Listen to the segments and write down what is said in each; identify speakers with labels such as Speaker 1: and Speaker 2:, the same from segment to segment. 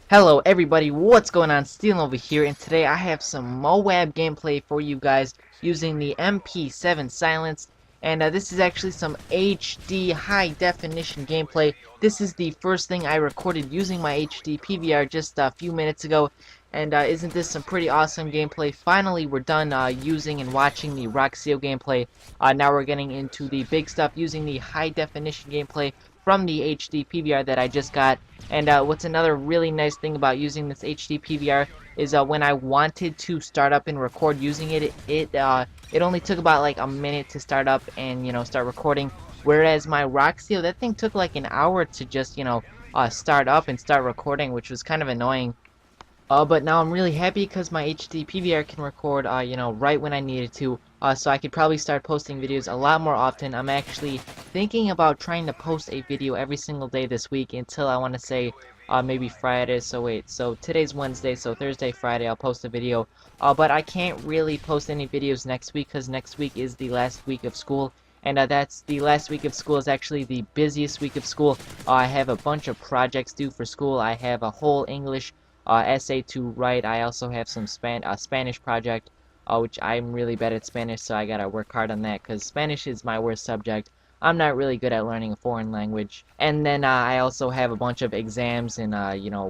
Speaker 1: Hello everybody, what's going on? Steven over here, and today I have some MOAB gameplay for you guys using the MP7 silence, and this is actually some HD high definition gameplay. This is the first thing I recorded using my HD PVR just a few minutes ago, and isn't this some pretty awesome gameplay? Finally, we're done using and watching the Roxio gameplay. Now we're getting into the big stuff using the high definition gameplay from the HD PVR that I just got. And what's another really nice thing about using this HD PVR is when I wanted to start up and record using it only took about like a minute to start up and start recording. Whereas my Roxio, that thing took like an hour to just start up and start recording, which was kind of annoying. But now I'm really happy because my HD PVR can record, right when I need it to. So I could probably start posting videos a lot more often. I'm actually thinking about trying to post a video every single day this week until I want to say maybe Friday. So wait, so today's Wednesday, so Thursday, Friday I'll post a video. But I can't really post any videos next week because next week is the last week of school. And that's the last week of school is actually the busiest week of school. I have a bunch of projects due for school. I have a whole English essay to write. I also have some Spanish project, which I'm really bad at Spanish, so I gotta work hard on that, because Spanish is my worst subject. I'm not really good at learning a foreign language. And then I also have a bunch of exams and,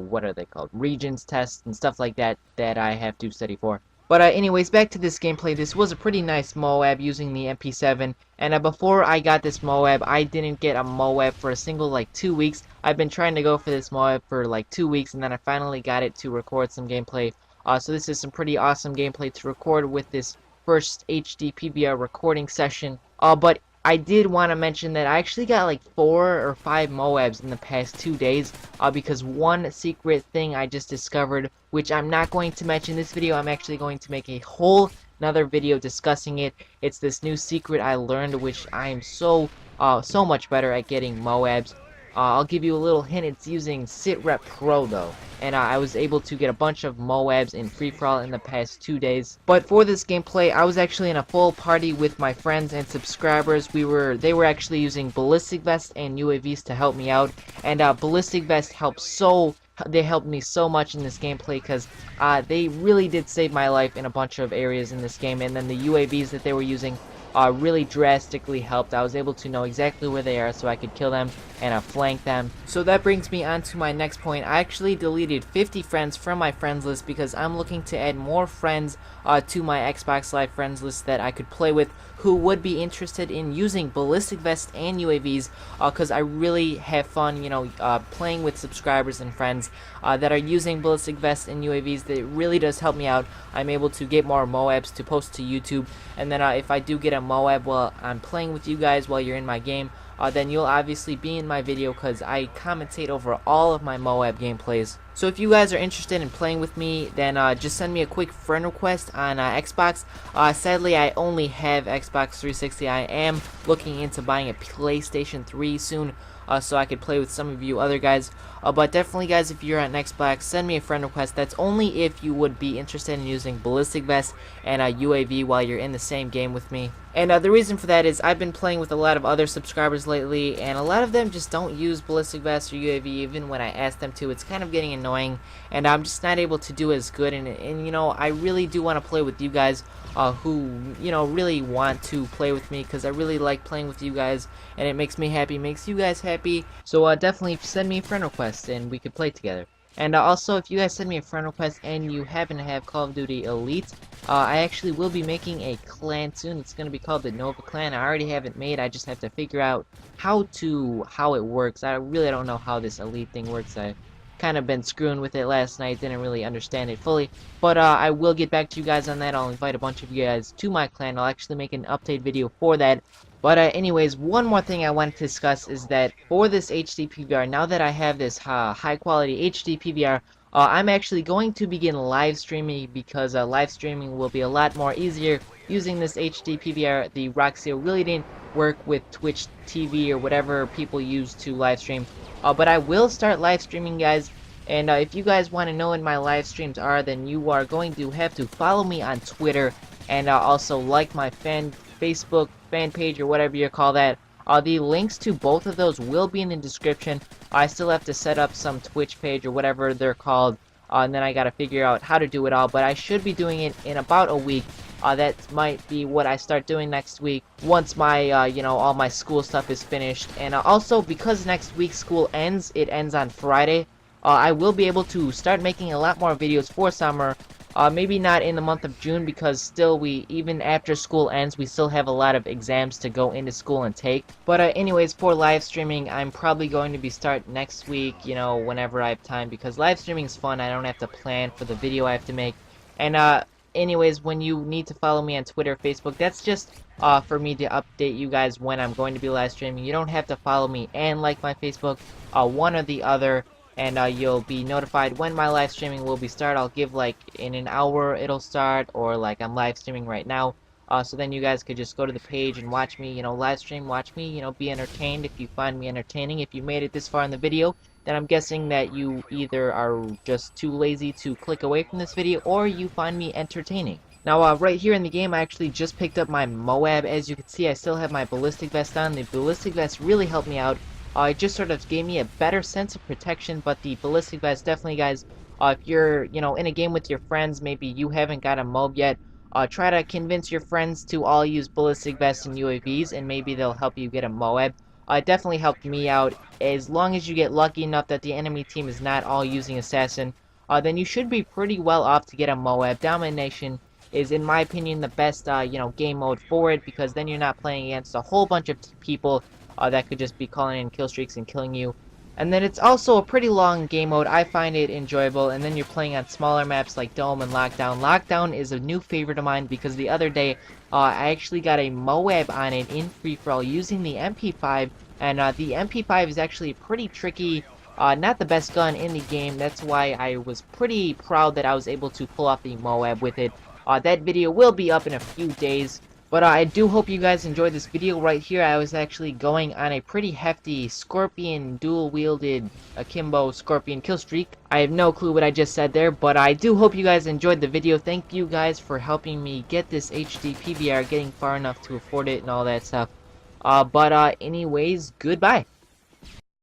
Speaker 1: what are they called? Regents tests and stuff like that that I have to study for. But anyways, back to this gameplay. This was a pretty nice MOAB using the MP7. And before I got this MOAB, I didn't get a MOAB for a single, 2 weeks. I've been trying to go for this MOAB for, 2 weeks, and then I finally got it to record some gameplay. So this is some pretty awesome gameplay to record with this first HD PVR recording session. But I did want to mention that I actually got 4 or 5 MOABs in the past 2 days because one secret thing I just discovered, which I'm not going to mention in this video. I'm actually going to make a whole another video discussing it. It's this new secret I learned, which I am so much better at getting MOABs. I'll give you a little hint. It's using SitRep Pro though, and I was able to get a bunch of MOABs in free-for-all in the past 2 days. But for this gameplay, I was actually in a full party with my friends and subscribers. They were actually using ballistic vests and UAVs to help me out, and ballistic vests they helped me so much in this gameplay because they really did save my life in a bunch of areas in this game, and then the UAVs that they were using really drastically helped. I was able to know exactly where they are so I could kill them and flank them. So that brings me on to my next point. I actually deleted 50 friends from my friends list because I'm looking to add more friends to my Xbox Live friends list that I could play with who would be interested in using ballistic vests and UAVs, because I really have fun, playing with subscribers and friends that are using ballistic vests and UAVs. That really does help me out. I'm able to get more MOABs to post to YouTube, and then if I do get a MOAB while I'm playing with you guys while you're in my game, then you'll obviously be in my video because I commentate over all of my MOAB gameplays. So if you guys are interested in playing with me, then just send me a quick friend request on Xbox. Sadly, I only have Xbox 360. I am looking into buying a PlayStation 3 soon, so I could play with some of you other guys. But definitely, guys, if you're on Xbox, send me a friend request. That's only if you would be interested in using ballistic vest and UAV while you're in the same game with me. And the reason for that is I've been playing with a lot of other subscribers lately, and a lot of them just don't use ballistic vest or UAV even when I ask them to. It's kind of getting annoying, and I'm just not able to do as good. And I really do want to play with you guys who really want to play with me, because I really like playing with you guys, and it makes me happy, makes you guys happy. So definitely send me a friend request and we could play together. And also, if you guys send me a friend request and you happen to have Call of Duty Elite, I actually will be making a clan soon. It's going to be called the Nova Clan. I already have it made. I just have to figure out how it works. I really don't know how this Elite thing works. I kind of been screwing with it last night. Didn't really understand it fully. But I will get back to you guys on that. I'll invite a bunch of you guys to my clan. I'll actually make an update video for that. But anyways, one more thing I wanted to discuss is that for this HD PVR, now that I have this high quality HD PVR, I'm actually going to begin live streaming, because live streaming will be a lot more easier using this HD PVR. The Roxio really didn't work with Twitch TV or whatever people use to live stream. But I will start live streaming, guys. And if you guys want to know when my live streams are, then you are going to have to follow me on Twitter, and also like my Facebook fan page, or whatever you call that. The links to both of those will be in the description. I still have to set up some Twitch page or whatever they're called, and then I gotta figure out how to do it all, but I should be doing it in about a week. That might be what I start doing next week once my, you know, all my school stuff is finished. And also, because next week school ends, it ends on Friday, I will be able to start making a lot more videos for summer. Maybe not in the month of June, because still even after school ends, we still have a lot of exams to go into school and take. But anyways, for live streaming, I'm probably going to be start next week, you know, whenever I have time, because live streaming is fun. I don't have to plan for the video I have to make. And anyways, when you need to follow me on Twitter, Facebook, that's just for me to update you guys when I'm going to be live streaming. You don't have to follow me and like my Facebook, one or the other, and you'll be notified when my live streaming will be start. I'll give like in an hour it'll start, or like I'm live streaming right now. So then you guys could just go to the page and watch me, you know, live stream, watch me, you know, be entertained if you find me entertaining. If you made it this far in the video, then I'm guessing that you either are just too lazy to click away from this video, or you find me entertaining. Now, right here in the game, I actually just picked up my MOAB. As you can see, I still have my ballistic vest on. The ballistic vest really helped me out. It just sort of gave me a better sense of protection, but the ballistic vest definitely, guys, if you're, you know, in a game with your friends, maybe you haven't got a MOAB yet, try to convince your friends to all use ballistic vests and UAVs, and maybe they'll help you get a MOAB. It definitely helped me out. As long as you get lucky enough that the enemy team is not all using Assassin, then you should be pretty well off to get a MOAB. Domination is, in my opinion, the best, you know, game mode for it, because then you're not playing against a whole bunch of people that could just be calling in kill streaks and killing you. And then it's also a pretty long game mode. I find it enjoyable. And then you're playing on smaller maps like Dome and Lockdown. Lockdown is a new favorite of mine, because the other day I actually got a MOAB on it in free-for-all using the MP5. And the MP5 is actually pretty tricky. Not the best gun in the game. That's why I was pretty proud that I was able to pull off the MOAB with it. That video will be up in a few days. But I do hope you guys enjoyed this video. Right here, I was actually going on a pretty hefty Scorpion dual-wielded akimbo Scorpion kill streak. I have no clue what I just said there, but I do hope you guys enjoyed the video. Thank you guys for helping me get this HD PVR, getting far enough to afford it and all that stuff. Anyways, goodbye.